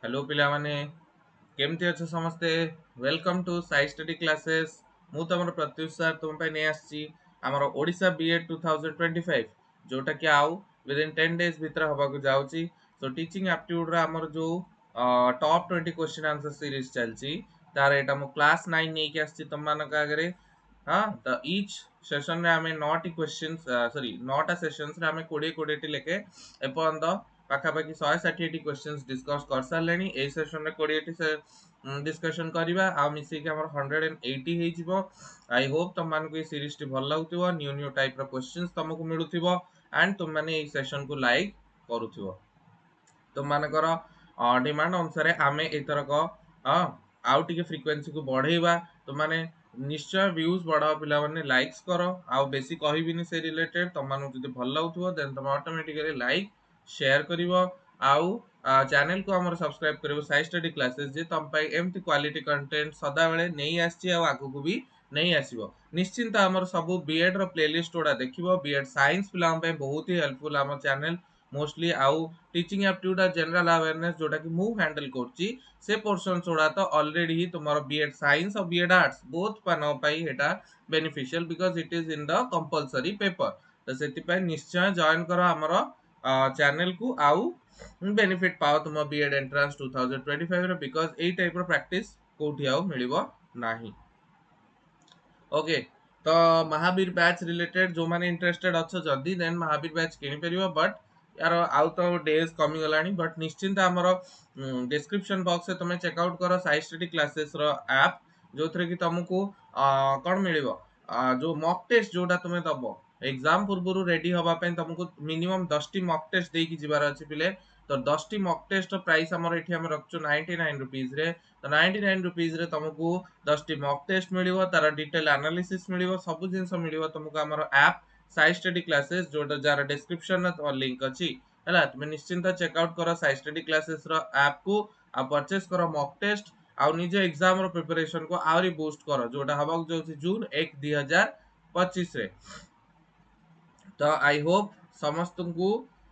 Hello पिला माने केमती अच्छे समस्ते welcome to Sai study classes मु तमर प्रत्युष सर तुम पे नहीं आसी हमर ओडिसा बीएड 2025 जोटा कि आउ विद इन 10 डेज भीतर हबा को जाउची सो टीचिंग एप्टीट्यूड रा हमर जो टॉप 20 क्वेश्चन आंसर सीरीज चलची तार एटा मु क्लास 9 नहीं के आसी तुम मान का आगरे हाँ द ईच सेशन रे हमें 9 क्वेश्चंस सॉरी 9टा सेशंस रे हमें 20 टी लेके एपर्यंत पाखापाखि 160 क्वेश्चंस डिस्कस कर सारे ए सेशन रे 20 से डिस्कशन करबा आ मिसे के हमर 180 हे जिवो आई होप तुम मान को ये सीरीज टी भल लागुथिबो न्यू न्यू टाइप रो क्वेश्चंस तुमको मिलुथिबो एंड तुम माने ए सेशन को लाइक करूथिबो तुम मानकर डिमांड अनुसार आम एथरक आउ टिके फ्रिक्वेंसी को बढ़ेवा तुम माने निश्चय व्यूज बढ़ाओ पिला माने लाइक्स करो आउ बेसी कहबिनी से रिलेटेड तुम मानु जदी भल लागुथबो देन तुम ऑटोमेटिकली लाइक शेयर करिवो आउ चैनल को हमर सब्सक्राइब करिवो साई स्टडी क्लासेस जे तुम पाई एमती क्वालिटी कंटेंट सदा बेले नहीं आछि आ आगु को भी नहीं आसीबो निश्चिंत हमर सब बीएड रो प्लेलिस्ट ओडा देखिबो बीएड साइंस पिला पे बहुत ही हेल्पफुल हमर चैनल मोस्टली आउ टीचिंग एप्टीट्यूड और जनरल अवेयरनेस जोटा कि मु हैंडल करछि से पोर्शन छोड़ा तो ऑलरेडी ही तुम्हारा बीएड साइंस और बीएड आर्ट्स बोथ पानो पाई हेटा beneficial because it is in the compulsory paper तो सेति पाई निश्चय जॉइन करो हमर चैनल को आउ बेनिफिट पाओ तुम बीएड एंट्रेंस 2025 रे बिकॉज एई टाइप रो प्रैक्टिस कोठी आउ मिलिबो नाही ओके तो महावीर बैच रिलेटेड जो माने इंटरेस्टेड अच्छो जदी देन महावीर बैच किनि परिबो बट यार आउ तो डेज कमी गलानी बट निश्चिंत हमर डिस्क्रिप्शन बॉक्स से तुम चेकआउट करो साई स्टडी क्लासेस रो ऐप जो थरे कि तुमको कोन मिलिबो जो मॉक टेस्ट जोटा तुमे दबो एग्जाम पूर्व रेडी हवा पे तुमको मिनिमम 10 टी मॉक टेस्ट देकी जिबार अछि पिले तो 10 टी मॉक टेस्ट प्राइस हमर एठी हम रखछु 99 रुपीस रे तो 99 रुपीस रे तुमको 10 टी मॉक टेस्ट मिलिबो तार डिटेल एनालिसिस मिलिबो सब जिंस मिलिबो तुमको हमर ऐप साई स्टडी क्लासेस जोटा जार डिस्क्रिप्शन में लिंक अछि हला तुम निश्चिंत चेकआउट करो साई स्टडी क्लासेस रो ऐप को आ परचेस करो मॉक टेस्ट आ निजे एग्जाम रो प्रिपरेशन को आउरी बूस्ट करो जोटा हबक जो जून 1 2025 रे तो आई होप समस्त को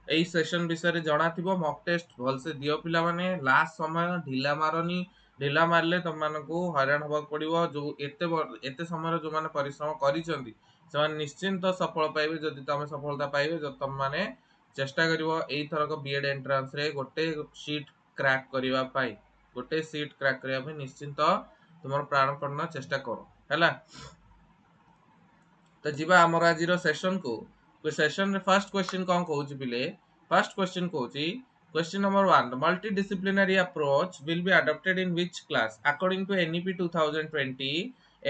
एई सेशन विषय जना थिबो मॉक टेस्ट भल से दियो पिला माने लास्ट समय ढिला मारनी ढिला मारले तुम मानको हैरान हबक पड़िबो जो एते समय जो माने परिश्रम करिसंती से निश्चिंत सफल पाइबे जदि तुम सफलता पाइबे जो तुम माने चेष्टा करिवो एई थरक बीएड एंट्रेंस रे गोटे सीट क्रैक करिवा पाई गोटे सीट क्रैक करिया पे निश्चिंत तुमर प्राणपर्ण चेष्टा करो हैला तो जीवा हमर आज रो सेशन को सेशन रे फर्स्ट क्वेश्चन कोन कहउची बिले फर्स्ट क्वेश्चन कहउची question number 1 the multidisciplinary approach will be adopted in which class according to NEP 2020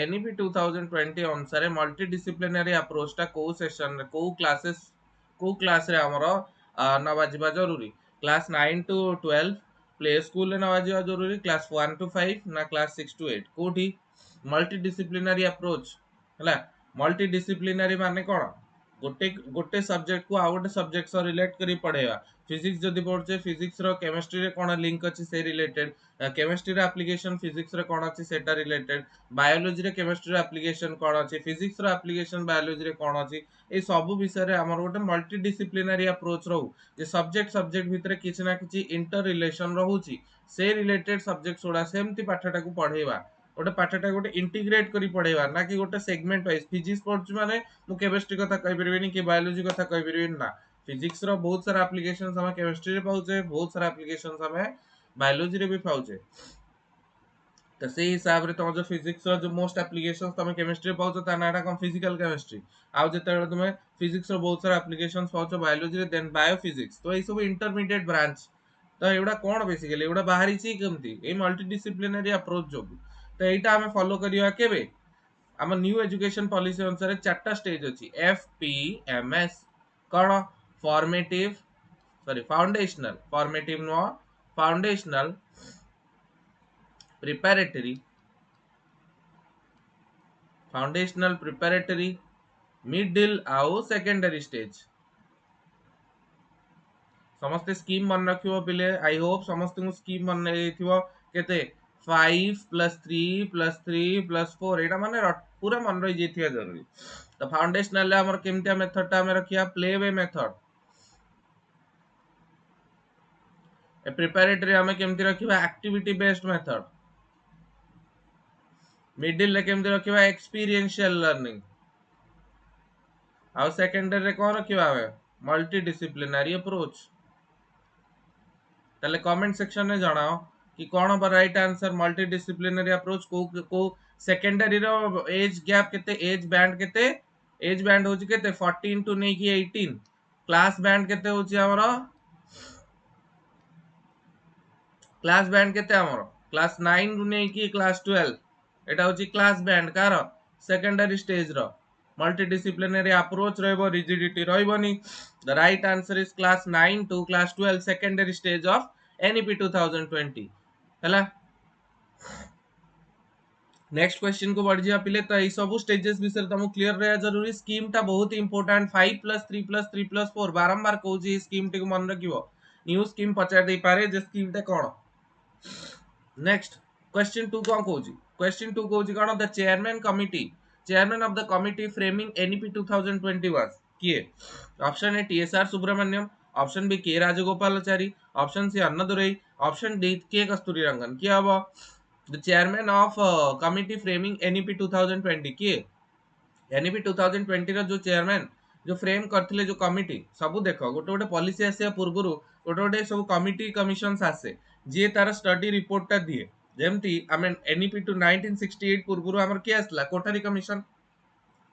NEP 2020 अनुसार मल्टीडिसिप्लिनरी अप्रोच टा को सेशन रे को क्लास रे हमर नवा जिबा जरूरी क्लास 9 टू 12 प्ले स्कूल रे नवा जिबा जरूरी क्लास 1 टू 5 ना क्लास 6 टू 8 कोठी मल्टीडिसिप्लिनरी अप्रोच हला मल्टीडिसिप्लिनरी माने कोन गोटे गोटे सब्जेक्ट को आ गोटे सब्जेक्ट से रिलेट करी पढ़ेवा फिजिक्स जदी पढ़छे फिजिक्स रो केमिस्ट्री रे कोन लिंक अछि से रिलेटेड केमिस्ट्री रे एप्लीकेशन फिजिक्स रे कोन अछि सेटा रिलेटेड बायोलॉजी रे केमिस्ट्री रे एप्लीकेशन कोन अछि फिजिक्स रो एप्लीकेशन बायोलॉजी रे कोन अछि ए सब विषय रे हमर गोटे मल्टीडिसिप्लिनरी अप्रोच रहू जे सब्जेक्ट सब्जेक्ट भितरे किछि ना किछि इंटर रिलेशन रहूची से रिलेटेड सब्जेक्ट सोडा सेमति पाठटा को पढ़ेवा गोटे पाठटा गोटे इंटीग्रेट करी पढ़ेवा ना कि गोटे सेगमेंट वाइज फिजिक्स पढ़छु माने मु केमिस्ट्री कथा कहि परबेनी कि बायोलॉजी कथा कहि परबेनी ना फिजिक्स रो बहुत सारा एप्लीकेशंस हम केमिस्ट्री रे पाउचे बहुत सारा एप्लीकेशंस हम बायोलॉजी रे भी पाउचे तो से हिसाब रे तुम जो फिजिक्स रो जो मोस्ट एप्लीकेशंस तुम केमिस्ट्री रे पाउचो ता नाटा कम फिजिकल केमिस्ट्री आउ जते तुम फिजिक्स रो बहुत सारा एप्लीकेशंस पाउचो बायोलॉजी रे देन बायोफिजिक्स तो ए सब इंटरमीडिएट ब्रांच तो एवडा कोन बेसिकली एवडा बाहरी छी केमती ए मल्टीडिसिप्लिनरी अप्रोच जो तो एटा हमें फॉलो करिया केबे हम न्यू एजुकेशन पॉलिसी अनुसार चारटा स्टेज अछि एफपीएमएस कोन formative sorry foundational formative no foundational preparatory middle आउ सेकेंडरी स्टेज समस्त स्कीम मन रखियो पिले आई होप समस्त को स्कीम मन लेथिबो केते 5 + 3 + 3 + 4 एटा माने पूरा मन रही जेथिया जरूरी तो फाउंडेशनल ले हमर केमतिया मेथड टा हम रखिया प्ले वे मेथड प्रिपेरेटरी हमें केमती रखिबा एक्टिविटी बेस्ड मेथड, मिडिल रे केमती रखिबा एक्सपीरियंशियल लर्निंग, आ सेकेंडरी रे कोन रखिबा हमें मल्टी डिसिप्लिनरी अप्रोच। ताले कमेंट सेक्शन में जणाओ कि कौन बा right answer multi disciplinary approach को सेकेंडरी रो एज गैप केते, एज बैंड केते, एज बैंड होची केते 14 टू नै कि 18, क्लास बैंड केते होची हमरो, क्लास बैंड केते हमरो क्लास 9 रु नै कि क्लास 12, एटा होची क्लास बैंड कार सेकेंडरी स्टेज रो। मल्टी डिसिप्लिनरी अप्रोच रहबो, रिजिडिटी रहबोनी। The right answer is class 9 to class 12 secondary stage of NEP 2020 हला। नेक्स्ट क्वेश्चन को बढ़ जा पिले तो सब स्टेजेस विषय तुमको क्लियर रहा जरूरी। स्कीम टा बहुत इंपोर्टेंट 5+3+3+4 बारंबार कहूँ स्कीम टी को मन रखियो, न्यू स्कीम पचार दे पारे जे स्कीम टा कौन। नेक्स्ट क्वेश्चन 2 कौन कहूँ, क्वेश्चन 2 कहूँ कौन the chairman committee, chairman of the committee framing NEP 2021 किए। Option A TSR Subramanian, option B K Rajagopalachari, option C Annadurai, option D K Kasturirangan. किए हम the chairman of committee framing NEP 2020 किए। एनईपी 2020 रो जो चेयरमैन जो फ्रेम करथिले जो कमिटी सब देखो गोटे गोटे पॉलिसी आसे पूर्व गोटे गोटे सब कमिटी कमिशंस आसे जे तार स्टडी रिपोर्ट टा दिए। जेमती आम एनईपी टू 1968 पूर्व आमर किए आसला कोठारी कमिशन,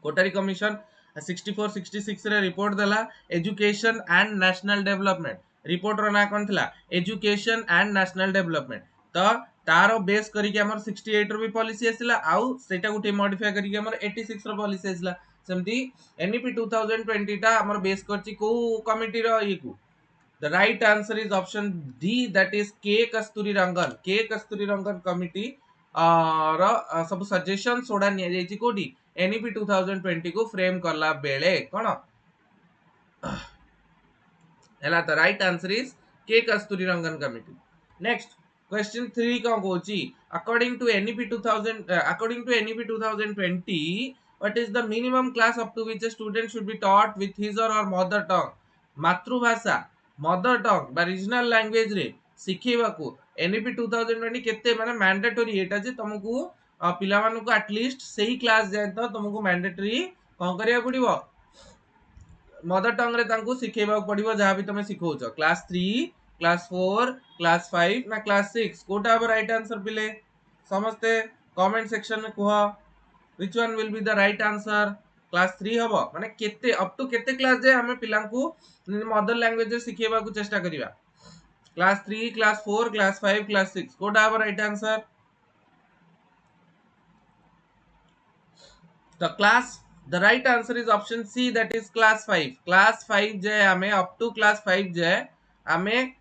कोठारी कमिशन 64 66 रे रिपोर्ट देला education and national development. Report रो ना कोन थिला एजुकेशन एंड नेशनल डेवलपमेंट। तो तारो बेस करिके हमर 68 रो भी पॉलिसी आसिला, आउ सेटा गुटे मॉडिफाई करिके हमर 86 रो पॉलिसी आसिला। सेमती एनईपी 2020 टा हमर बेस करची को कमिटी रो ई को। The right answer is option D, that is K Kasturi Rangan. K Kasturirangan committee सब सजेशन सोडा निया जायछि कोडी एनईपी 2020 को फ्रेम करला बेले कोन हैला। तो right answer is K Kasturirangan committee. Next question 3 का कोची according to NEP 2020 what is the minimum class up to which a student should be taught with his or her mother tongue, मातृभाषा mother tongue बा regional language रे सिखेबा को NEP 2020 केते माने mandatory एटा जे तुमको पिला मानु को एटलीस्ट सही क्लास जाय तो तुमको मैंडेटरी कोन करिया पड़िबो मदर टंग रे तांको सिखेबा पड़िबो जहां भी तुम सिखौछ। क्लास 3 क्लास 4 क्लास 5 ना क्लास 6 कोटा अब राइट आंसर पिले समझते कमेंट सेक्शन में कुह which one will be the right answer. Class 3 हबो माने केते अप टू केते क्लास जे हमें पिला को मदर लैंग्वेज सिखेबा को चेष्टा करिवा। क्लास 3 क्लास 4 क्लास 5 क्लास 6 कोटा अब राइट आंसर। तो class the right answer is option C, that is class 5। Class 5 जे हमें अप टू क्लास 5 जे हमें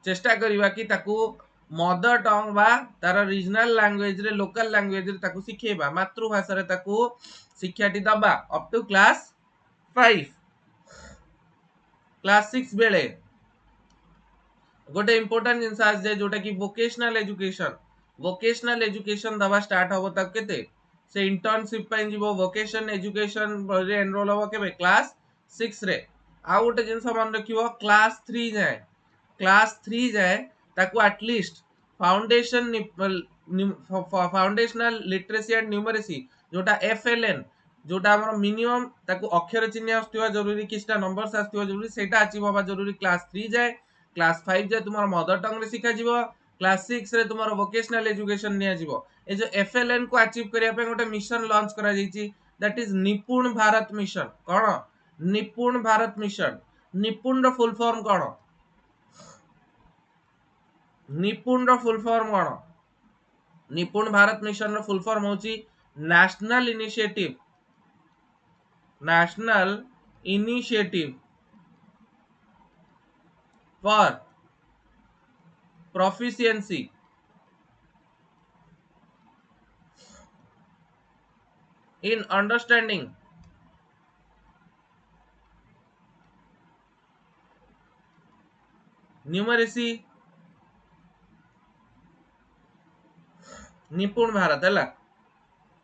चेष्टा करिवा कि ताकू मदर टंग बा तार रीजनल लैंग्वेज रे लोकल लैंग्वेज रे ताकू सिखेबा मातृभाषा रे ताकू शिक्षाटी दबा अप टू क्लास 5। क्लास 6 बेले गोटे इंपोर्टेंट जिनस आस जाए जोटा कि वोकेशनल एजुकेशन दबा स्टार्ट हबो तक केते से इंटर्नशिप पे जीवो वोकेशन एजुकेशन रे एनरोल हबो केबे क्लास 6 रे। आ गोटे जिनस मन रखिबो क्लास 3 जाए, क्लास 3 जाए ताकू at least foundational literacy and numeracy जोटा एफएलएन जोटा हमर मिनिमम ताकू अक्षर चिन्ह आस्तिवा जरूरी किछटा नंबर्स आस्तिवा जरूरी सेटा अचीव होबा जरूरी क्लास 3 जाए। क्लास 5 जाए तुमार मदर टंग रे सिखा जीवो, क्लास 6 रे तुमार वोकेशनल एजुकेशन निया जीवो। ए जो एफएलएन को अचीव करिया पे गोटे मिशन लॉन्च करा जाईची दैट इज निपुण भारत मिशन। कोन निपुण भारत मिशन, निपुण रो फुल फॉर्म कोन, निपुण रो फुल फॉर्म कोन, निपुण भारत मिशन रो फुल फॉर्म होची national initiative, national initiative for proficiency in understanding numeracy निपुण भारत है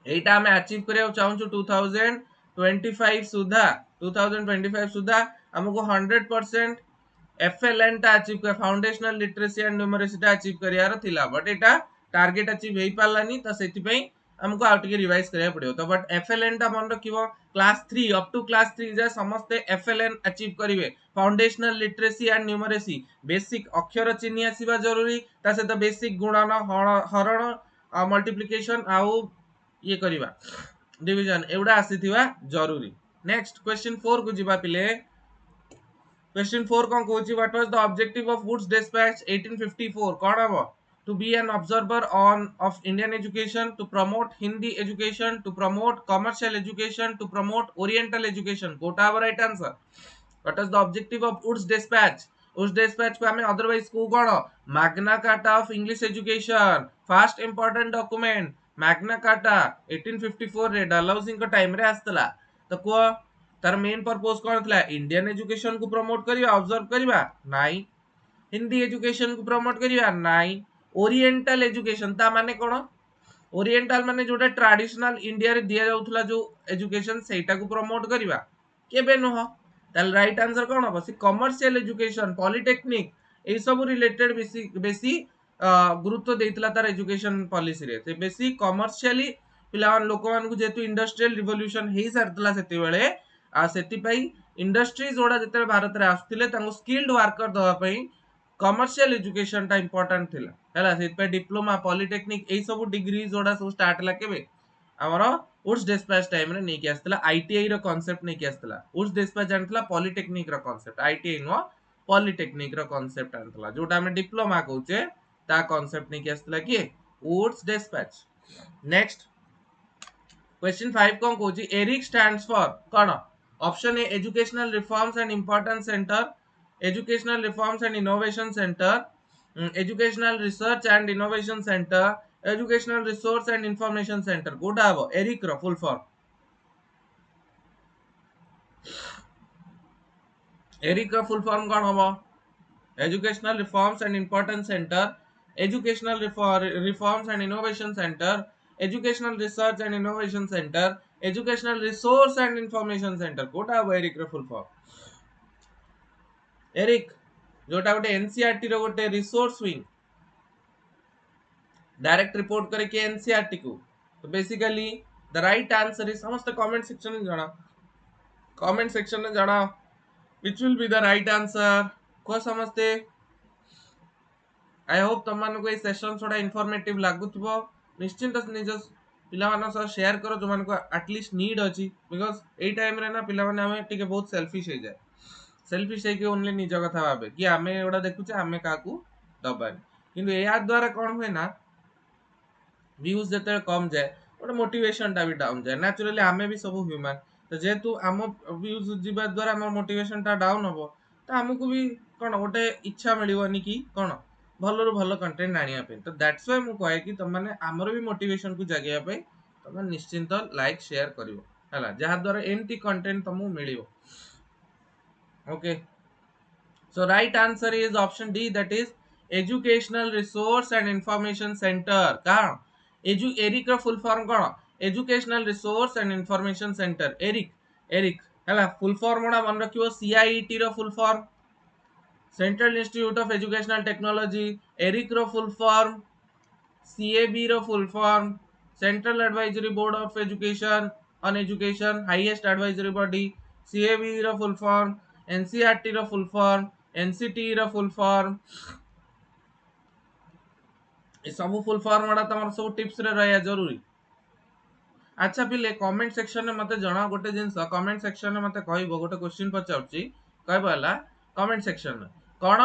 एटा हमें अचीव करिया चाहूँ 2025 सुधा 2025 सुधा हमको 100% FLN टा अचीव कर फाउंडेशनल लिटरेसी एंड न्यूमरेसी टा अचीव करियार थिला बट एटा टारगेट अचीव हेई पालानी त सेति पई हमको आउ टिके रिवाइज करिया पड़ियो तो बट FLN टा मन रखिबो क्लास 3 अप टू क्लास 3 जे समस्त FLN अचीव करिवे foundational literacy and numeracy basic अक्षर चिन्ह आसीबा जरूरी ता से तो बेसिक गुणन हरण मल्टीप्लिकेशन आउ ये करिवा डिवीजन एवडा आसीथिबा जरूरी नेक्स्ट क्वेश्चन 4 को जिबा पिले क्वेश्चन 4 कौन कहूची what was the objective of Wood's despatch 1854 कौन हबो to be an observer on of Indian education to promote Hindi education to promote commercial education to promote oriental education कोटा हबो right answer what was the objective of Wood's despatch उस despatch को हमें otherwise को कौन Magna Carta of English education first important document Magna Carta 1854 रे Dalhousie को time रे आस्तला तो को तार मेन पर्पस कौन था इंडियन एजुकेशन को प्रमोट करिया ऑब्जर्व करिया नाई हिंदी एजुकेशन को प्रमोट करिया नाई ओरिएंटल एजुकेशन ता माने कौन ओरिएंटल माने जोटा ट्रेडिशनल इंडिया रे दिया जाउथला जो एजुकेशन सेटा को प्रमोट करिया केबे नुह ताल राइट आंसर कौन हो सी कमर्शियल एजुकेशन पॉलिटेक्निक ए सब रिलेटेड बेसी बेसी गुरुत्व देइतला तार एजुकेशन पॉलिसी रे से बेसी कमर्शियली पिला लोक मान को जेतु इंडस्ट्रियल रिवोल्यूशन हेई सरतला सेति बेले आ सेति पई इंडस्ट्रीज जोड़ा जते भारत रे आस्थिले तांको स्किल्ड वर्कर दवा पई कमर्शियल एजुकेशन टा इंपोर्टेंट थिला हैला सेति पई डिप्लोमा पॉलिटेक्निक एई सब डिग्री जोड़ा सब स्टार्ट ला केबे हमरो वुड्स डिस्पैच टाइम रे नै कि आस्तला आईटीआई रो कांसेप्ट नै कि आस्तला वुड्स डिस्पैच जानतला पॉलिटेक्निक रो कांसेप्ट आईटीआई नो पॉलिटेक्निक रो कांसेप्ट आनतला जोटा हम डिप्लोमा कहूचे ता कांसेप्ट नै कि आस्तला कि वुड्स डिस्पैच नेक्स्ट क्वेश्चन 5 कौन कहूची एरिक स्टैंड्स फॉर कौन option A educational reforms and importance centre educational reforms and innovation centre educational research and innovation centre educational resource and information centre कोटा हबो ERIC रो full form ERIC रो full form कौन हबो educational reforms and importance centre educational reforms and innovation centre educational research and innovation centre educational resource and information centre कोटा हबो ERIC रो full form Eric जोटा गोटे एनसीईआरटी रो गोटे रिसोर्स विंग डायरेक्ट रिपोर्ट करे के एनसीईआरटी को तो basically the right answer is समस्त कमेंट सेक्शन में जाना कमेंट सेक्शन में जाना which will be the right answer को समझते आई होप तुम मानको ए सेशन थोड़ा इंफॉर्मेटिव लागुथबो निश्चिंत निज पिला मानन सह शेयर करो जो मानको एटलीस्ट नीड अछि बिकॉज़ ए टाइम रे ना पिला माने हमें टिके बहुत सेल्फिश हो जाए सेल्फिश है कि ओनली निज कथा भाबे कि आमे एडा देखुचे आमे काकू दबानी किंतु या द्वारा कोन होय ना व्यूज जते कम जाए ओटा मोटिवेशन टा भी डाउन जाए नेचुरली आमे भी सब ह्यूमन तो जेतु आम व्यूज जीवा द्वारा हमर मोटिवेशन टा डाउन होबो तो हमकु भी कोन ओटे इच्छा मिलिवनी कि कोन भलो रो भलो कंटेंट आनिया पे तो दैट्स व्हाई मु कहे कि तुम माने हमर भी मोटिवेशन को जगेया पे तुम निश्चिंत लाइक शेयर करिवो हला जहा द्वारा एमटी कंटेंट तुमु मिलिवो okay so right answer is option D that is educational resource and information center कौन एरिक रो फुल फॉर्म कौन educational resource and information centre ERIC ERIC हला फुल फॉर्म मोडा मन रखियो सीआईईटी रो full form central institute of educational technology ERIC रो full form CAB रो full form central advisory board of education on education highest advisory body CAB रो full form NCERT रो full form NCT रो full form ए सब full form वाला तमर सब टिप्स रे रहया जरूरी अच्छा पिले कमेंट सेक्शन में मते जणा गोटे जिंस कमेंट सेक्शन में मते कहइबो गोटे क्वेश्चन पचाउची कहबो हला कमेंट सेक्शन में कोन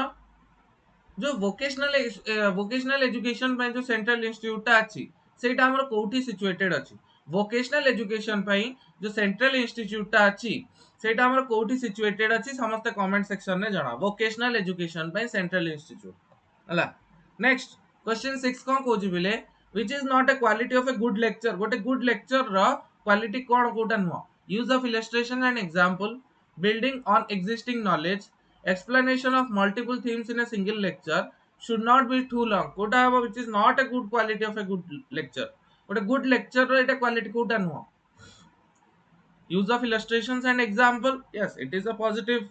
जो वोकेशनल एजुकेशन पे जो सेंट्रल इंस्टीट्यूट ता अछि सेटा हमर कोठी सिचुएटेड अछि वोकेशनल एजुकेशन पे जो सेंट्रल इंस्टीट्यूट ता अछि सेटा हमर कोठी सिचुएटेड अछि समस्त कमेंट सेक्शन में जणा वोकेशनल एजुकेशन पे सेंट्रल इंस्टीट्यूट हला नेक्स्ट क्वेश्चन 6 कोन कोजि बिले which is not a quality of a good lecture गोटे good lecture रो क्वालिटी कोन कोटा no use of illustration and example building on existing knowledge explanation of multiple themes in a single lecture should not be too long कोटा which is not a good quality of a good lecture गोटे good lecture रो एटा quality कोटा no use of illustrations and example yes it is a positive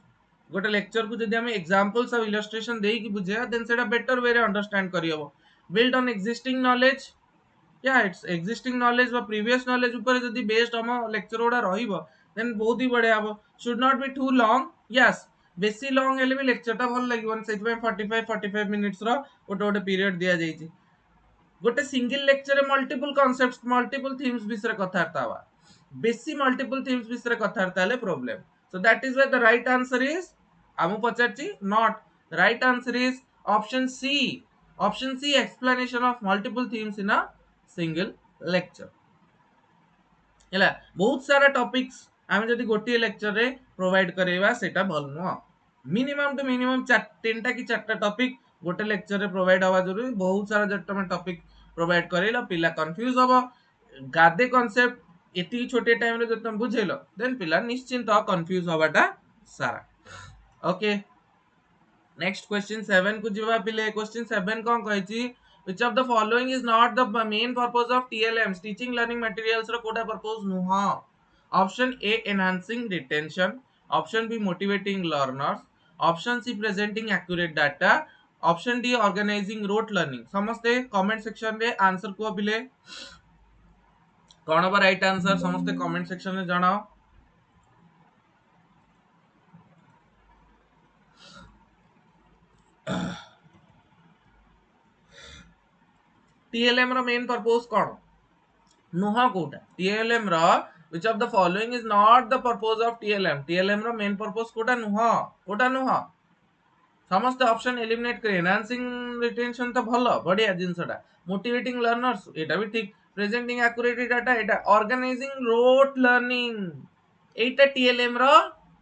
गोटे lecture को जब examples और illustration देकी बुझेया then सेटा बेटर वे रे अंडरस्टैंड करी हबो बिल्ड ऑन एक्जिस्टिंग नॉलेज या इट्स एक्जिस्टिंग नॉलेज व प्रीवियस नॉलेज ऊपर जदी बेस्ड हम लेक्चर ओडा रहिबो देन बहुत ही बढ़िया हबो should not be too long yes बेसी लॉन्ग हेले भी लेक्चर टा भल लागिबन सेति पे 45 मिनिट्स रो गोटे गोटे पीरियड दिया जाईची गोटे सिंगल लेक्चर रे मल्टीपल कांसेप्ट्स मल्टीपल थीम्स विषय कथार्ता हवा बेसी मल्टीपल थीम्स विषय कथार्ता हेले problem so that is why the right answer is आमु पचारची not the right answer is option C explanation of multiple themes in a single lecture ହେଲା बहुत सारा टॉपिक्स आमे जदी गोटिए लेक्चर रे प्रोवाइड करेबा सेटा भल नुह मिनिमम टू मिनिमम 3टा कि 4टा टॉपिक गोटे लेक्चर रे प्रोवाइड हवा जरूरी बहुत सारा जब तुम टॉपिक प्रोवाइड करेला पिला कंफ्यूज हबो गादे कांसेप्ट एती छोटे टाइम रे जब तुम बुझेलो देन पिला निश्चिंत कंफ्यूज हवाटा सारा ओके नेक्स्ट क्वेश्चन 7 को जीवा पिले क्वेश्चन 7 कोन कहै छी which of the following is not the main purpose of TLMs teaching learning materials ro कोटा purpose नुह option A enhancing retention option B motivating learners option C presenting accurate data option D organizing rote learning समस्ते comment section रे answer को पिले कोन बा right answer समस्ते comment section रे जणाओ TLM रो मेन पर्पस कोन नुह कोटा TLM रो which of the following is not the purpose of TLM रो मेन पर्पस कोटा नुह समस्त ऑप्शन एलिमिनेट करे एनहांसिंग रिटेंशन तो भलो बढ़िया जिंसटा मोटिवेटिंग लर्नर्स एटा भी ठीक प्रेजेंटिंग एक्यूरेट डाटा एटा ऑर्गेनाइजिंग रोट लर्निंग एटा TLM रो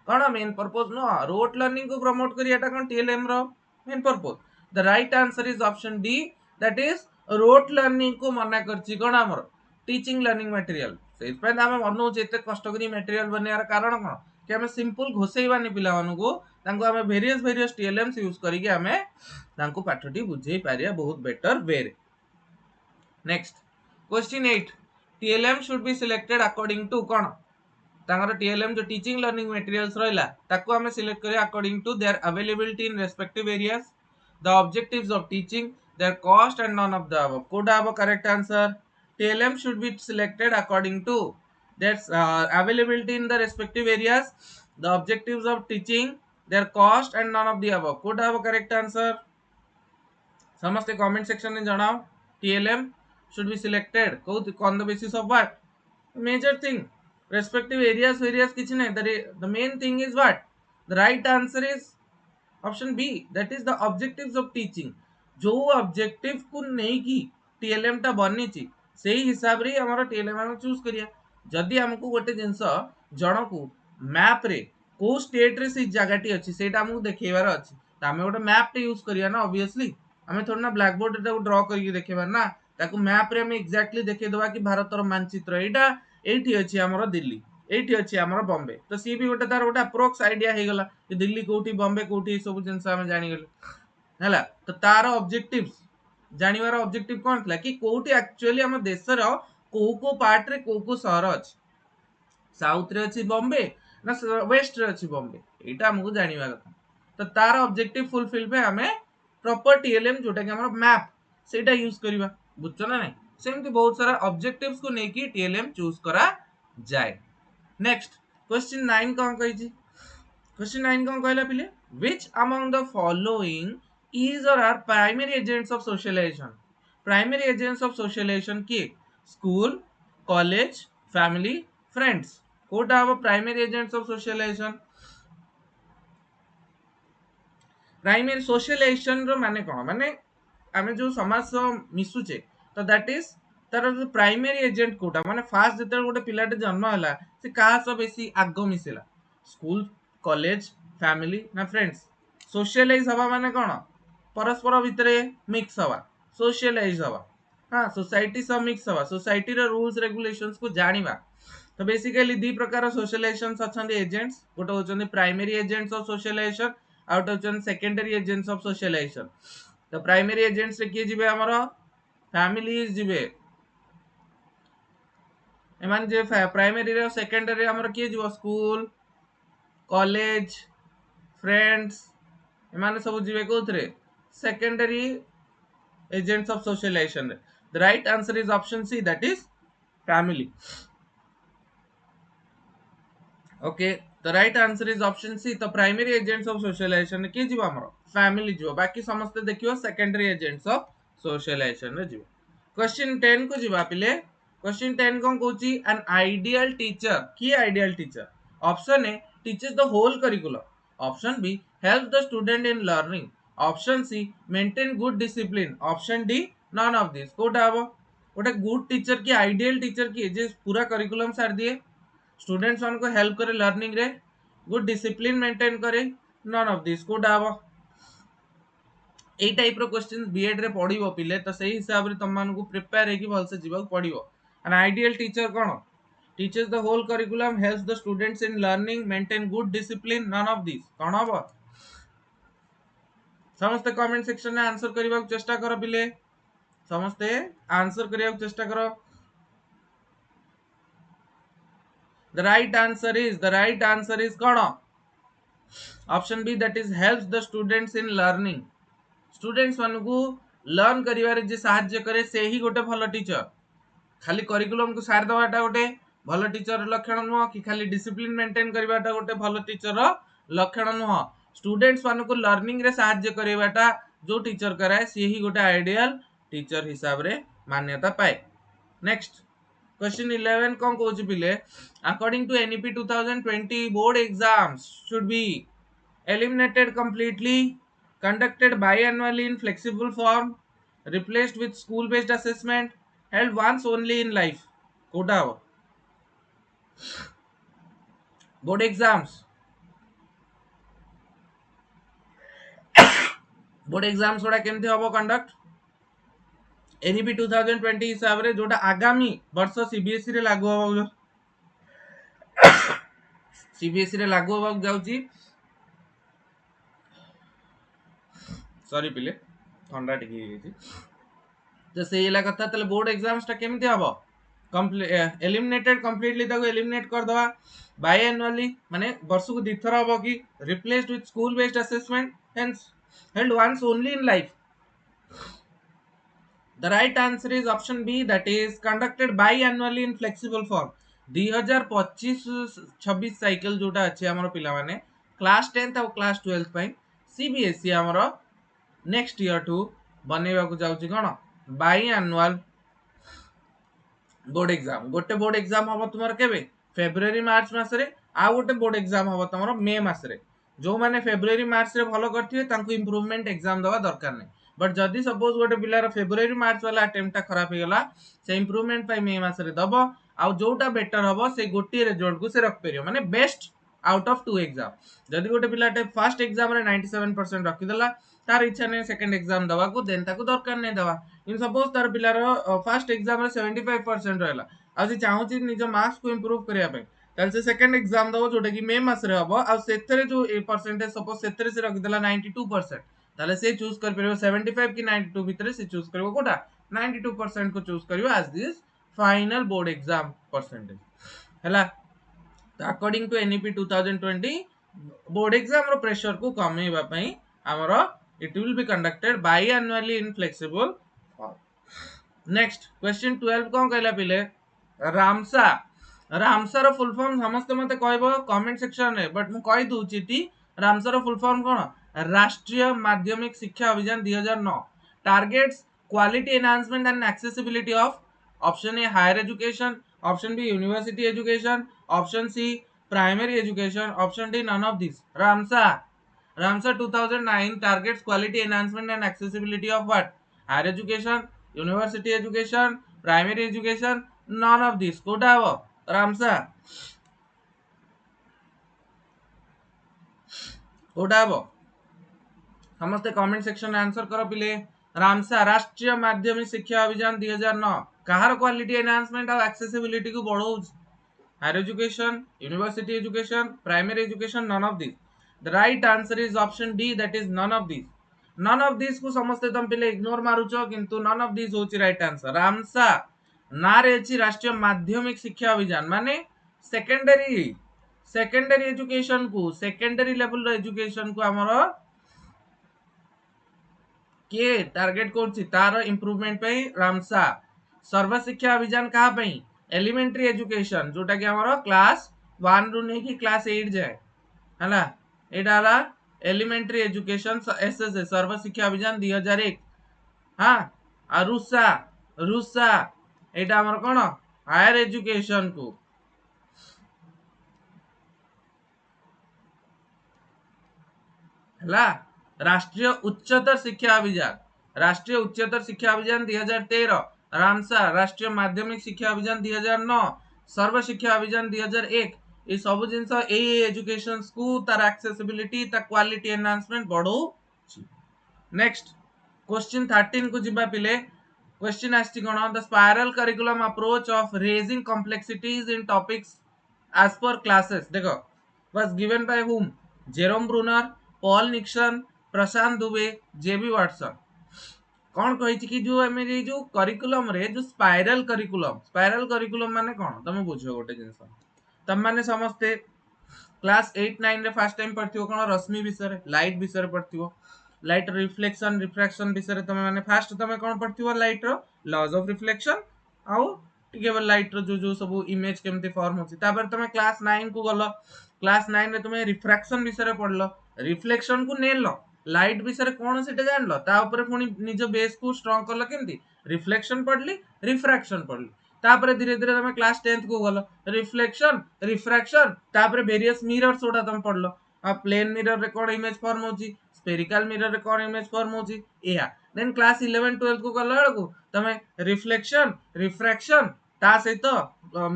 कोन main purpose no rote learning को प्रमोट करी एटा कोन TLM रो main purpose the right answer is option D that is rote learning को मना करछि कोन हमर टीचिंग लर्निंग मटेरियल से पे हम मनौ जेते कष्ट करी मटेरियल बनेयार कारण कोन कि हमें सिंपल घोसेइबानी पिला मानकू तांको हमें वेरियस TLMs यूज करी के हमें तांको पाठटी बुझेई पारिया बहुत बेटर वे रे next question 8 TLM should be selected according to कोन तांगर TLM जो टीचिंग लर्निंग मटेरियल्स रहला ताको हमें सिलेक्ट करिया according to their availability in respective areas the objectives of teaching their cost and none of the above code above correct answer TLM should be selected according to their availability in the respective areas, the objectives of teaching, their cost and none of the above. Could have a correct answer. समस्त comment section में जनाओ TLM should be selected on the basis of what? Major thing. Respective areas किसी नहीं. The main thing is what? The right answer is option B. That is the objectives of teaching. जो objective को नहीं की TLM टा बननी ची सेही हिसाब रे हमर TLM हम चूज करिया जदी हमको गोटे जिंस जण को मैप रे को स्टेट रे से जगहटी अछि सेटा हमको देखेबार अछि त हमें गोटे मैप टे यूज करिया ना ऑब्वियसली हमें थोड़ा ना ब्लैक बोर्ड रे ड्रा करके देखेबार ना ताको मैप रे हम एग्जैक्टली देखे दबा कि भारतर मानचित्र एटा एठी अछि हमर दिल्ली एठी अछि हमर बॉम्बे तो सी भी गोटे तार गोटे अप्रोक्स आईडिया हे गला कि दिल्ली कोठी बॉम्बे कोठी सब जिंस हम जानि गेले हला तो तार ऑब्जेक्टिव्स जानिवार ऑब्जेक्टिव कोन थला कि कोठी एक्चुअली हम देश रो को पार्ट रे को शहर अछि साउथ रे अछि बॉम्बे ना वेस्ट रे अछि बॉम्बे एटा हमहु जानिवा कथा तो तार ऑब्जेक्टिव फुलफिल पे हमें प्रॉपर TLM जोटा कि हमर मैप सेटा यूज करबा बुझछो ना नहीं सेमति बहुत सारा ऑब्जेक्टिव्स को नेकी TLM चूज करा जाय नेक्स्ट क्वेश्चन 9 कोन कहि छी क्वेश्चन 9 कोन कहला पिले which among the following is or are primary agents of socialization primary agents of socialization की school college family friends Kota हबो primary agents of socialization primary socialization रो माने कोन माने हमें जो समाज मिसुचे तो दैट इज तार जो प्राइमरी एजेंट कोटा माने फास्ट जते गोटे पिलाटे जन्म होला से कहा सब बेसी आगो मिसेला स्कूल कॉलेज फैमिली ना फ्रेंड्स सोशलाइज हवा माने कोन परस्पर भितरे मिक्स हवा सोशलाइज हवा हां सोसाइटी सब मिक्स हवा सोसाइटी रो रूल्स रेगुलेशंस को जानिबा तो बेसिकली दी प्रकार सोशलाइजेशंस अछन एजेंट्स गोटे होचन प्राइमरी एजेंट्स ऑफ सोशलाइजेशन आउट होचन सेकेंडरी एजेंट्स ऑफ सोशलाइजेशन तो प्राइमरी एजेंट्स रे के जिवे हमर फैमिलीज जिवे एमान जे प्राइमरी रे सेकेंडरी हमर के जिवो स्कूल कॉलेज फ्रेंड्स एमाने सब जीवे कोथरे सेकेंडरी एजेंट्स ऑफ सोशलाइजेशन रे the right answer is option C that is family okay the right answer is option C तो प्राइमरी एजेंट्स ऑफ सोशलाइजेशन के जीव हमर फैमिली जीव बाकी समस्त देखियो सेकेंडरी एजेंट्स ऑफ सोशलाइजेशन रे जीव क्वेश्चन 10 को जीवा पिले क्वेश्चन 10 कोन कहूची एन आइडियल टीचर की ideal teacher option A teaches the whole curriculum option B help the student in learning option C maintain good discipline option D none of this कोटा हबो गोटे गुड टीचर की ideal teacher की जे पूरा curriculum सार दिए स्टूडेंट्स मान को हेल्प करे लर्निंग रे गुड डिसिप्लिन मेंटेन करे नन ऑफ दिस कोटा हबो ए टाइप रो क्वेश्चन बीएड रे पढिबो पिले तो सही हिसाब रे तुम मान को प्रिपेयर हेकी भल से जीवा पड़िबो एन आइडियल टीचर कोन teachers the whole curriculum helps the students in learning maintain good discipline none of this कोन हबो समस्त कमेंट सेक्शन में आंसर करबा चेष्टा करो पिले समस्त आंसर करबा चेष्टा करो the right answer is कौन option B that is helps the students in learning students मान को लर्न करिवारे जे सहाय्य करे से ही गोटे भलो टीचर खाली करिकुलम को सार दवाटा गोटे भलो टीचर लक्षण नुह कि खाली डिसिप्लिन मेंटेन करवाटा गोटे भलो टीचर लक्षण नुह स्टूडेंट्स मान को लर्निंग रे सहाय्य करवाटा जो टीचर कराए से ही गोटे आइडियल टीचर हिसाब रे मान्यता पाए नेक्स्ट Question 11 कौन कहूची पिले according to NEP 2020 board exams should be eliminated completely conducted biannually in flexible form replaced with school based assessment held once only in life Kota हो board exams थोड़ा केमती हबो कंडक्ट एनईपी 2020 हिसाब रे जोटा आगामी वर्ष सीबीएसई रे लागू होबो सीबीएसई रे लागू होबा जाउची सॉरी पिले ठंडा टिकी गेची तो से इला कथा तले बोर्ड एग्जाम्स ता केमती हबो एलिमिनेटेड कंप्लीटली ताको एलिमिनेट कर दवा बाय एनुअली माने वर्ष को दिथर हबो कि replaced with school based assessment hence held once only in life The right answer is option B that is conducted biannually in flexible form 2025-26 cycle जोटा अछि हमर पिला माने क्लास 10th और क्लास 12th पई सीबीएसई हमर नेक्स्ट ईयर टू बनेबा को जाउची कोन बायएनुअल बोर्ड एग्जाम गोटे बोर्ड एग्जाम हबो तुमर केबे फेब्रुअरी मार्च मास रे आ गोटे बोर्ड एग्जाम हबो तुमर मे मास रे जो माने फेब्रुअरी मार्च रे भलो करथिए तांको इंप्रूवमेंट एग्जाम दवा दरकार नै बट जदि सपोज गोटे पिलार फेब्रुअरी मार्च वाला अटेम्प्ट टा खराब हो गला से इंप्रूवमेंट पाई मे मास रे दबो आ जोटा बेटर हबो से गोटी रिजल्ट को से रख परियो माने बेस्ट आउट ऑफ 2 एग्जाम जदि गोटे पिलाटे फर्स्ट एग्जाम रे 97% रखि देला तार इच्छा नै सेकंड एग्जाम दवा को देन ताको दरकार नै दवा इन सपोज तार पिलार फर्स्ट एग्जाम रे 75% रहला आ जे चाहूची निज मार्क्स को इंप्रूव करिया पे ताल से सेकंड एग्जाम दबो जोटा कि मे मास रे हबो आ सेथरे जो परसेंटेज सपोज सेथरे से रखि देला 92% ताले से चूज कर परियो 75 की 92 भितरे से चूज करियो कोटा 92% को चूज करियो as this final board exam percentage हला according to NEP 2020 board exam रो प्रेशर को कमेबा पई हमरो it will be conducted biannually in flexible form next question 12 कोन कहला पिले रामसा रामसा रो फुल फॉर्म समस्त मते कहबो कमेंट सेक्शन रे बट मु कहि दूची टी रामसा रो फुल फॉर्म कोन Rashtriya Madhyamik Shiksha Abhiyan 2009 targets quality enhancement and accessibility of option A higher education option B university education option C primary education option D none of this RAMSA 2009 targets quality enhancement and accessibility of what higher education university education primary education none of this कोटा हो रामसा कोटा हो समस्त comment section में answer करो पिले रामसा राष्ट्रीय माध्यमिक शिक्षा अभियान 2009 कहार quality enhancement और एक्सेसिबिलिटी को बढ़ाउछ higher education university education primary education none of this the right answer is option D that is none of this को समस्त तुम पिले इग्नोर मारुचो किंतु नन ऑफ दिस होची राइट आंसर रामसा ना रे अछि राष्ट्रीय माध्यमिक शिक्षा अभियान माने सेकेंडरी सेकेंडरी एजुकेशन को सेकेंडरी लेवल एजुकेशन को हमर के टार्गेट करछि तार इंप्रूवमेंट पे रामसा सर्व शिक्षा अभियान कहा पे एलिमेंटरी एजुकेशन जोटा कि हमर क्लास 1 रु नै कि क्लास 8 जाए हला एटा हला एलिमेंटरी एजुकेशन एसएस सर्व शिक्षा अभियान 2001 हां आ रुसा रुसा एटा हमर कोन हायर एजुकेशन को हला राष्ट्रीय उच्चतर शिक्षा अभियान 2013 रामसा राष्ट्रीय माध्यमिक शिक्षा अभियान 2009 सर्व शिक्षा अभियान 2001 ये सब जिनस ए एजुकेशन को तार एक्सेसिबिलिटी ता क्वालिटी एनहांसमेंट बढ़ो नेक्स्ट क्वेश्चन 13 को जिबा पिले क्वेश्चन आस्ति कोन the spiral curriculum approach of raising complexities in topics as per classes देखो was given by whom Jerome Bruner Paul Nixon Prashant Dubey JB Watson कौन कही कि जो आम जो करिकुलम रे जो स्पाइरल करिकुलम माने कौन तुम बुझ गोटे जिनस तुम माने समस्ते क्लास 8-9 रे फर्स्ट टाइम पढ़थियो कोन रश्मि विषय लाइट विषय पढ़थियो लाइट रिफ्लेक्शन रिफ्रैक्शन विषय तुम माने फर्स्ट तुम कोन पढ़थियो लाइट रो लॉज ऑफ रिफ्लेक्शन आउ टिके लाइट रो जो सब इमेज केमती फॉर्म होची तापर तुम क्लास 9 को गलो क्लास 9 रे तुम रिफ्रैक्शन विषय पढ़लो रिफ्लेक्शन को नेलो लाइट विषय कौन से जानल ता ऊपर पुणी निज बेस को स्ट्रांग करल केमती रिफ्लेक्शन पढ़ली रिफ्रैक्शन पढ़ली तापर धीरे धीरे तुम क्लास 10th को गलो रिफ्लेक्शन रिफ्रैक्शन तापर वेरियस मिरर्स ओडा तुम पढ़लो आ प्लेन मिरर रे कोन इमेज फॉर्म होची स्फेरिकल मिरर रे कोन इमेज फॉर्म होची एया देन क्लास 11 12 को गला को तुम रिफ्लेक्शन रिफ्रैक्शन ता सहित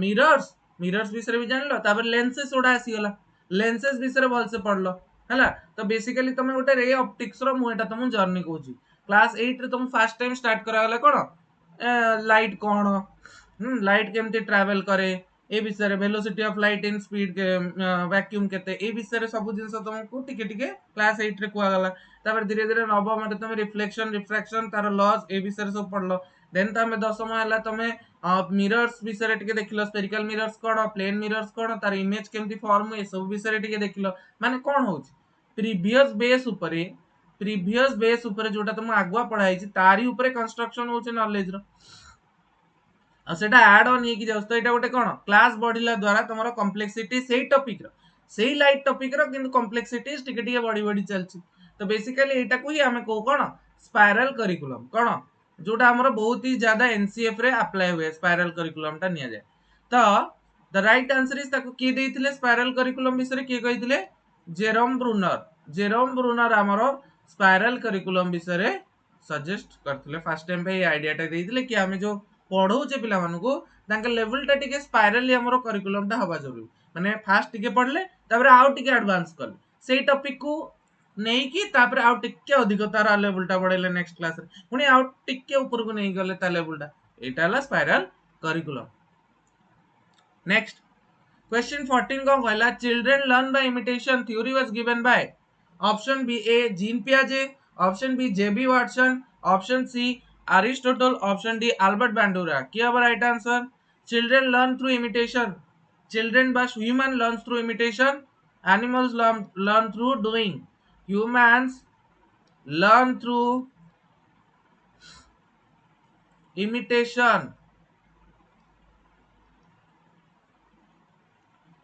मिरर्स मिरर्स विषय भी जानलो तापर लेंसेस ओडा आसी गला लेंसेस विषय भल से पढ़लो हला तो बेसिकली तुम गोटे रे ऑप्टिक्स रो मुएटा तुम जर्नी कहूची क्लास 8 रे तुम फर्स्ट टाइम स्टार्ट करा गला कोन लाइट कोन लाइट केमती ट्रैवल करे ए विषय velocity of light in speed vacuum केते ए विषय सब जिंस तुमको टिके टिके क्लास 8 रे कुआ गला तापर धीरे धीरे नवम रे तुम रिफ्लेक्शन रिफ्रैक्शन तार लॉस ए विषय सब पढ़लो देन तमे दशम हला तमे मिरर्स विषय टिके देखिलो स्फेरिकल मिरर्स कोन प्लेन मिरर्स कोन तार इमेज केमती फॉर्म ए सब विषय टिके देखिलो माने कोन होची प्रीवियस बेस ऊपर जोटा तुम आगुआ पढ़ाई तारी ऊपर कंस्ट्रक्शन होचे नॉलेज रो सेटा ऐड ऑन हे कि जाउस तो एटा गोटे कोन क्लास बढ़िला द्वारा तमरो कॉम्प्लेक्सिटी सेही टॉपिक रो सेही लाइट टॉपिक रो किंतु कॉम्प्लेक्सिटीज टिके टिके बढ़ी बढ़ी चलची तो बेसिकली एटा को ही हमें को कोन स्पाइरल करिकुलम कोन जोटा हमरो बहुत ही ज्यादा एनसीएफ रे अप्लाई हुए स्पाइरल करिकुलम टा निया जाए तो द राइट आंसर इज ताको के देइथिले स्पाइरल करिकुलम विषय के कहिथिले जेरोम ब्रूनर हमरो स्पाइरल करिकुलम विषय सजेस्ट करथिले फर्स्ट टाइम पे आईडिया टा देइथिले कि हमें जो पढ़ौचे पिला मानको तांका लेवल टा टिके स्पाइरली हमरो करिकुलम टा हवा जरूरी माने फास्ट टिके पढ़ले तापर आउ टिके एडवांस करले सेही टॉपिक को नहीं कि तापर आउ टिके अधिक तार लेवल टा बढ़ेले नेक्स्ट क्लास रे पुनी आउ टिके ऊपर को नहीं गले ता लेवल टा एटा हला स्पाइरल करिकुलम नेक्स्ट क्वेश्चन 14 को कहला children learn by imitation theory was given by option B A Jean पियाजे option B JB Watson option C Aristotle, option D Albert Bandura. क्या अब right answer children learn through imitation children बस human learns through imitation animals learn through doing humans learn through imitation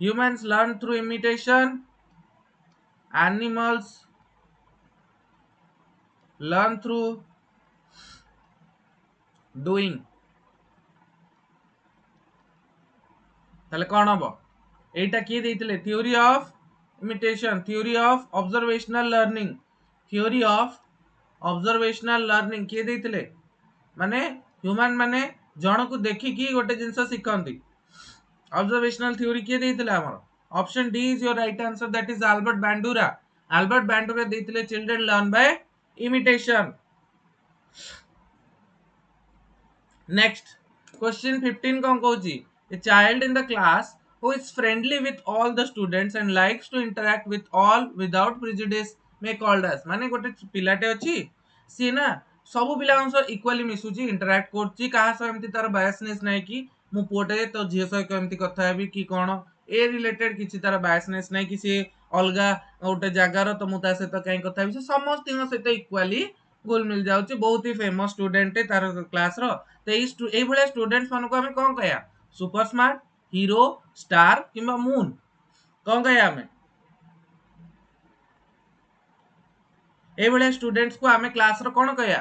humans learn through imitation animals learn through doing ताले कौन हम एटा किए देइतिले theory of imitation theory of observational learning किए देइतिले माने ह्यूमन माने जण को देखि कि गोटे जिंस सिखंती ऑब्जर्वेशनल थ्योरी किए देइतिले हमर option D is your right answer that is Albert Bandura देइतिले children learn by imitation next question 15 कौन कहूची a child in the class who is friendly with all the students and likes to interact with all without prejudice may called as माने गोटे पिलाटे अछि सी ना सब पिला सह equally मिसुची interact करची कहा सह एमती तार बायसनेस नै कि मु पुओटे तो झियो सह केमती कथा हेबी कि कोन ए रिलेटेड किसी तार बायसनेस नहीं कि अलगा गोटे जगार तो मुझे सहित कहीं कथा भी समस्त सहित इक्वाली घुल मिल जाऊँच बहुत ही फेमस स्टूडेंट तार क्लास रो स्टूडेंट्स मान को कौन कह सुपर स्मार्ट हीरो स्टार कि मून कौन कह आम ये स्टूडेंट्स को आम क्लास रो कौन कह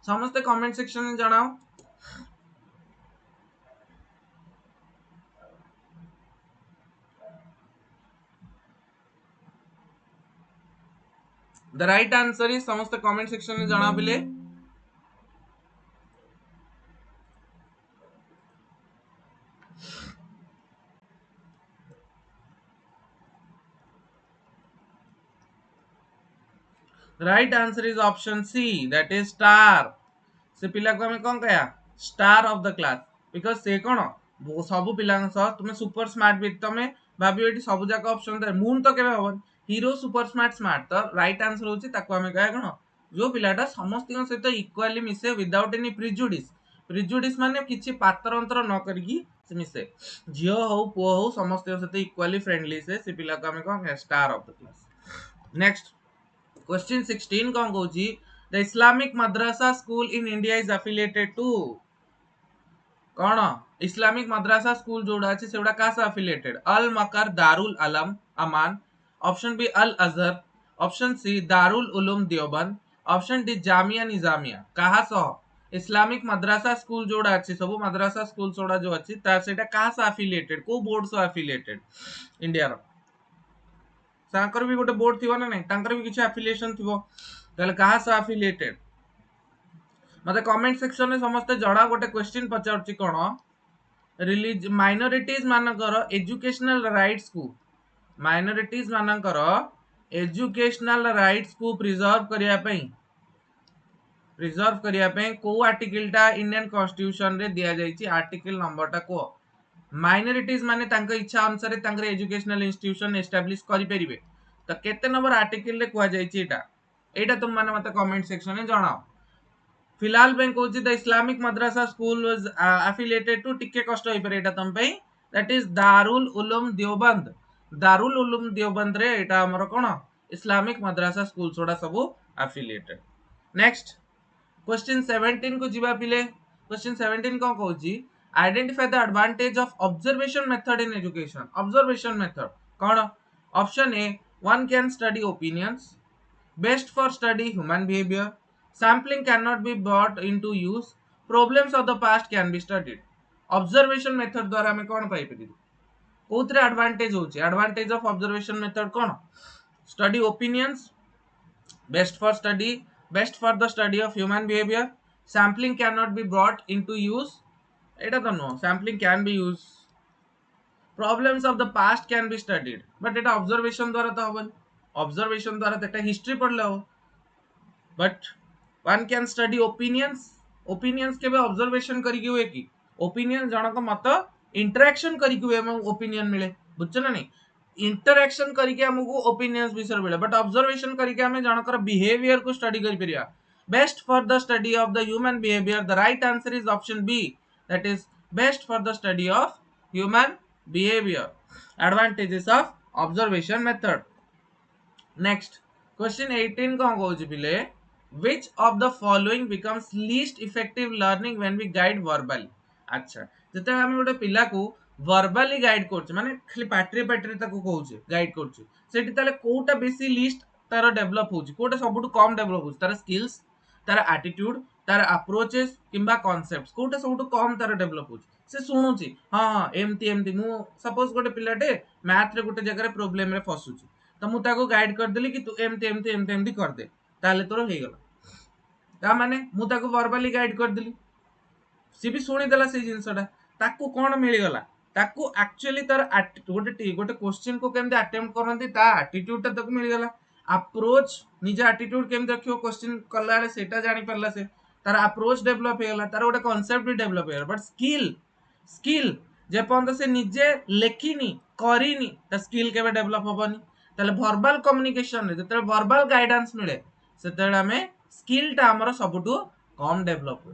समस्ते कमेंट सेक्शन में जनाओ द राइट आंसर इज समस्त कमेंट सेक्शन में जनाओ बिले right answer is option C that is star से पिला को हमें कौन कहा star of the class because से कौन सब पिला तुम सुपर स्मार्ट भी तुम भाव ये सब जाक ऑप्शन दे मून तो केवे हबन हीरो सुपर स्मार्ट स्मार्ट तो राइट आंसर होची ताको हमें कहा कौन जो पिलाटा समस्त सहित इक्वाली मिसे विदाउट एनी प्रिजुडिस माने किछि पातर अंतर न करकी से मिसे झियो हो पुओ हो समस्त सहित इक्वाली फ्रेंडली से पिला को हमें कौन star of the class next question 16 कौन कहूँ the Islamic madrasa school in India is affiliated to कौन इस्लामिक मद्रासा स्कूल जोड़ा अच्छे से क्या अफिलिएटेड अल मकर दारुल अलम अमान option B Al Azhar option C Darul Uloom Deoband option D Jamia Nizamia कहा सह इस्लामिक मद्रासा स्कूल जोड़ा अच्छे सब मद्रासा स्कूल जोड़ा जो अच्छी सेटा कहा से अफिलिएटेड को बोर्ड से अफिलिएटेड इंडिया रो तांकर भी गोटे बोर्ड थी ना नहीं तांकर भी किसी एफिलिएशन थी ताले कहा से एफिलिएटेड मते कमेंट सेक्शन में समस्त जड़ा गोटे क्वेश्चन पचारछि कोन रिलीज माइनॉरिटीज मानकर एजुकेशनल राइट्स को माइनॉरिटीज मानकर एजुकेशनल राइट्स को प्रिजर्व करिया पई को आर्टिकल टा इंडियन कॉन्स्टिट्यूशन रे दिया जाईछि आर्टिकल नंबर टा को माइनॉरिटीज माने तांका इच्छा अनुसार तांकर एजुकेशनल इंस्टीट्यूशन एस्टैब्लिश करि परिबे तो केते नंबर आर्टिकल रे कुआ जाईछि एटा तुम माने मते कमेंट सेक्शन में जणाओ फिलहाल बैंक कहूँ the Islamic madrasa school was affiliated to टिके कष्ट होई परे एटा तुम पई दैट इज दारुल उलूम देवबंद रे एटा हमर कोन इस्लामिक मद्रासा स्कूल सोडा सब एफिलिएटेड नेक्स्ट क्वेश्चन 17 को जीवा पिले क्वेश्चन 17 को कहूँ identify the advantage of observation method in education observation method कौन option A one can study opinions best for study human behaviour sampling cannot be brought into use problems of the past can be studied observation method द्वारा हमें कौन पाई परिबे कोथरे advantage होची advantage of observation method कौन study opinions best for the study of human behaviour sampling cannot be brought into use एटा तो no sampling can be used problems of the past can be studied but Etah observation द्वारा तो हबन observation द्वारा तो एटा history पढ़ले हो but one can study opinions के observation करिके हुए कि ओपिनियन जनक मत इंटरेक्शन करिके हुए ओपिनियन मिले बुझछ ना नहीं इंटरेक्शन करिके हमको ओपिनियंस विषय मिले बट ऑब्जर्वेशन करिके हमें जनकर बिहेवियर को स्टडी करि परिया best for the study of the human behaviour the right answer is option B that is best for the study of human behaviour advantages of observation method next question 18 कौन कहूँ पिले which of the following becomes least effective learning when we guide verbally अच्छा जते हम गोटे पिला को verbally guide करछ माने खाली पाटरी ताको कहूछ गाइड करछ सेठी ताले कोटा बेसी लीस्ट तार डेवलप होछ कोटा सबटु कम डेवलप होछ तार स्किल्स तार एटीट्यूड तार अप्रोचेस किंबा कांसेप्ट्स कोटा सबटु कम तार डेवलप होछ से सुनुची हां एमती मु सपोज गोटे पिलाटे मैथ रे गोटे जगह रे प्रॉब्लम रे फसुची तो मु ताको गाइड कर देली कि तू एमती कर दे ताले तोर हे गला ता माने मु ताको वर्बली गाइड कर देली सी भी सुनी देला से जिंसटा ताको कोन मिली गला ताको एक्चुअली तार गोटे क्वेश्चन को केमते अटेम्प्ट करंती ता एटीट्यूड ता ताको मिली गला अप्रोच निज एटीट्यूड केमते रखियो क्वेश्चन कला रे सेटा जानि परला से तार अप्रोच डेवलप हे गला तार गोटे कांसेप्ट भी डेवलप हे गला बट स्किल जे पंत से निजे लेखिनी करिनी ता स्किल केबे डेवलप होबनी ताले वर्बल कम्युनिकेशन रे जते वर्बल गाइडेंस मिले सेते हमें स्किल टा हमर सबटु कम डेवलप हो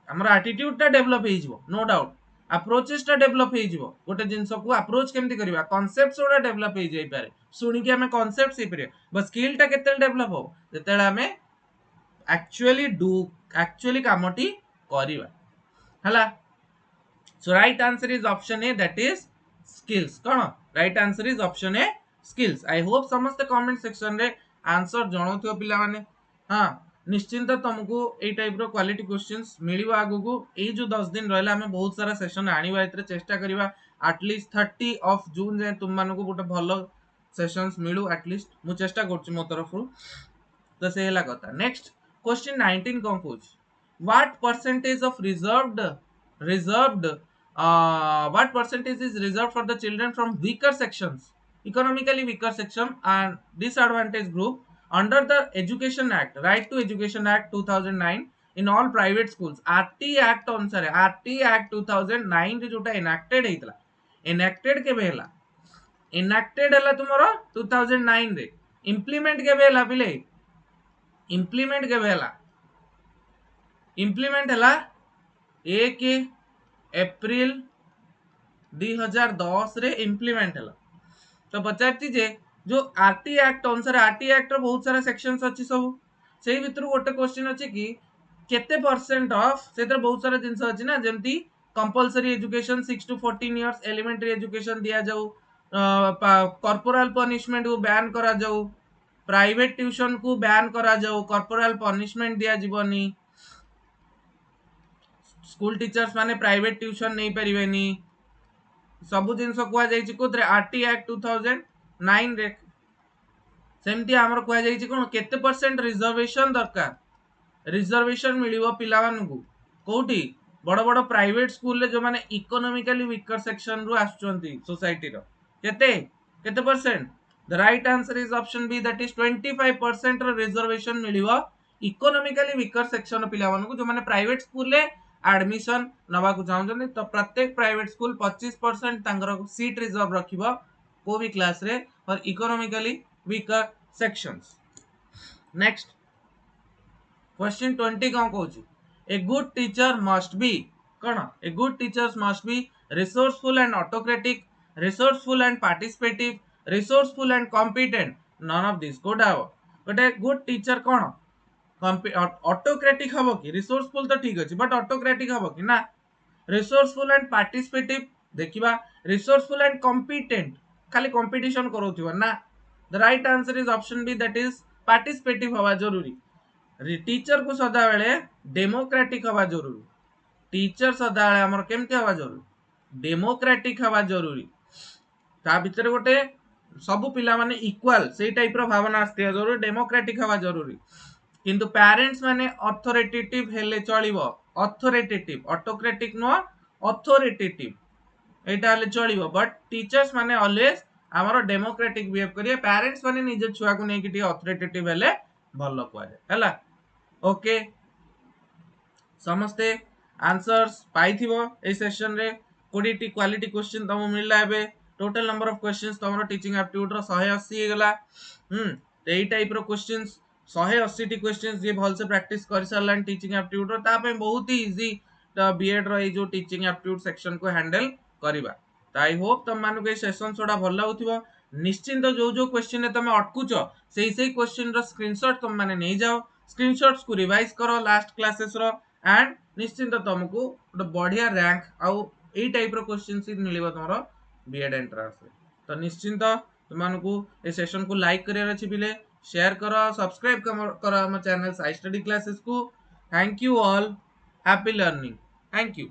हमर एटीट्यूड टा डेवलप हे जिवो नो डाउट अप्रोचेस टा डेभलप हो जिवो गोटे जिंस को अप्रोच केमती करबा कांसेप्ट्स ओडा डेभलप हो जाई पारे सुनी के हमें कांसेप्ट्स ही पारे बस स्किल टा केते डेभलप हो जेतेले हमें एक्चुअली कामटी करबा हला so right answer is option A that is skills कौन right answer is option A skills I hope समस्त कमेंट सेक्शन रे आंसर जणौथियो पिला माने हां निश्चिंत तुमको ए टाइप रो क्वालिटी क्वेश्चंस मिलिबो आगु को ए जो 10 दिन रहला हमें बहुत सारा सेशन आनिबा एतरे चेष्टा करिबा एटलीस्ट 30 ऑफ जून जे तुम मानको गोटे भलो सेशंस मिलू एटलीस्ट मु चेष्टा करछु मो तरफ तो से हला कथा नेक्स्ट क्वेश्चन 19 कोन कहूछ what percentage of reserved what percentage is reserved for the children from weaker sections economically weaker section and disadvantaged group under the education act right to education act 2009 in all private schools RT act अनुसार RT act 2009 रे जोटा enacted हेतला enacted केबे हला enacted हला तुमरो 2009 रे implement केबे हला पिले implement केबे हला इम्प्लीमेंट है 1 एप्रिल 2010 रे इम्प्लीमेंट है तो पचारती जे जो आरटी एक्ट अनुसार आरटी एक्ट रो बहुत सारा सेक्शंस अछि सब सेही भितर गोटे क्वेश्चन अछि कि केते परसेंट ऑफ सेतर बहुत सारा जिंस अछि ना जेमती compulsory education 6 to 14 years elementary education दिया जाऊ कॉर्पोरल पनिशमेंट को बैन करा जाऊ प्राइवेट ट्यूशन को बैन करा जाऊ कॉर्पोरल पनिशमेंट दिया जीवनी स्कूल टीचर्स माने प्राइवेट ट्यूशन नहीं परिवेनी सब जिनस कुआ जाइछि कोथरे आरटी एक्ट 2009 रे सेमती हमर कुआ जाइछि कोन केते परसेंट रिजर्वेशन दरकार रिजर्वेशन मिलिबो पिला मानकू कोठी बड़ बड़ प्राइवेट स्कूल ले जो माने इकोनॉमिकली वीकर सेक्शन रु आछुंती सोसाइटी रो केते केते percent the right answer is option B that is 25% रो रिजर्वेशन मिलिबो इकोनॉमिकली वीकर सेक्शन पिला मानकू जो माने प्राइवेट स्कूल ले एडमिशन नवा को चाहते तो प्रत्येक प्राइवेट स्कूल 25% तांकर सीट रिजर्व रखिबो को भी क्लास रे और economically weaker sections next question 20 कौन कहूची a good teacher must be कौन a good teachers must be resourceful and autocratic resourceful and participative resourceful and competent none of this कोडा गोटे गुड टीचर कौन ऑटोक्रेटिक हम कि रिसोर्सफुल तो ठीक अच्छे बट ऑटोक्रेटिक हम कि ना रिसोर्सफुल एंड पार्टिसिपेटिव देखिबा रिसोर्सफुल एंड कॉम्पिटेंट खाली कंपटीशन करोथिबा ना the right answer is option B that is participative हवा जरूरी टीचर को सदा बेले डेमोक्रेटिक हवा जरूरी टीचर सदा बेले हमर केमते हवा जरूरी डेमोक्रेटिक हवा जरूरी ता भीतर गोटे सब पिला माने इक्वल सेही टाइप रो भावना आस्ते जरूरी डेमोक्रेटिक हवा जरूरी किंतु पेरेंट्स माने अथॉरिटेटिव हेले चलिबो अथॉरिटेटिव ऑटोक्रेटिक नो अथॉरिटेटिव एटा हेले चलिबो बट टीचर्स माने ऑलवेज हमरो डेमोक्रेटिक बिहेव करिए पेरेंट्स माने निजे छुआ को नै कि अथॉरिटेटिव हेले भलो कुआ हला ओके समस्ते आंसर्स पाइथिबो ए सेशन रे 20 टी क्वालिटी क्वेश्चन तमो मिलला हेबे टोटल नंबर ऑफ क्वेश्चंस तमरो टीचिंग एप्टीट्यूड रो 180 हे गला एई टाइप रो क्वेश्चंस 180 टी क्वेश्चंस जे भल से प्रैक्टिस कर सरलान टीचिंग एप्टीट्यूड रो ता पे बहुत ही इजी बीएड रो ए जो टीचिंग एप्टीट्यूड सेक्शन को हैंडल करबा त आई होप तुम मानु के सेशन सोडा भल लागुथिबो निश्चिंत जो जो क्वेश्चन ने तुम अटकुचो सेही क्वेश्चन रो स्क्रीनशॉट तुम माने नै जाओ स्क्रीनशॉट्स को रिवाइज करो लास्ट क्लासेस रो एंड निश्चिंत तुमको गोटे बढ़िया रैंक आउ ए टाइप रो क्वेश्चन सी मिलिबो तमरो बीएड एंट्रेंस रे तो निश्चिंत तुमको ए सेशन को लाइक करियर अछि बिले शेयर करो सब्सक्राइब करो हम चैनल साई स्टडी क्लासेस को thank you all happy learning thank you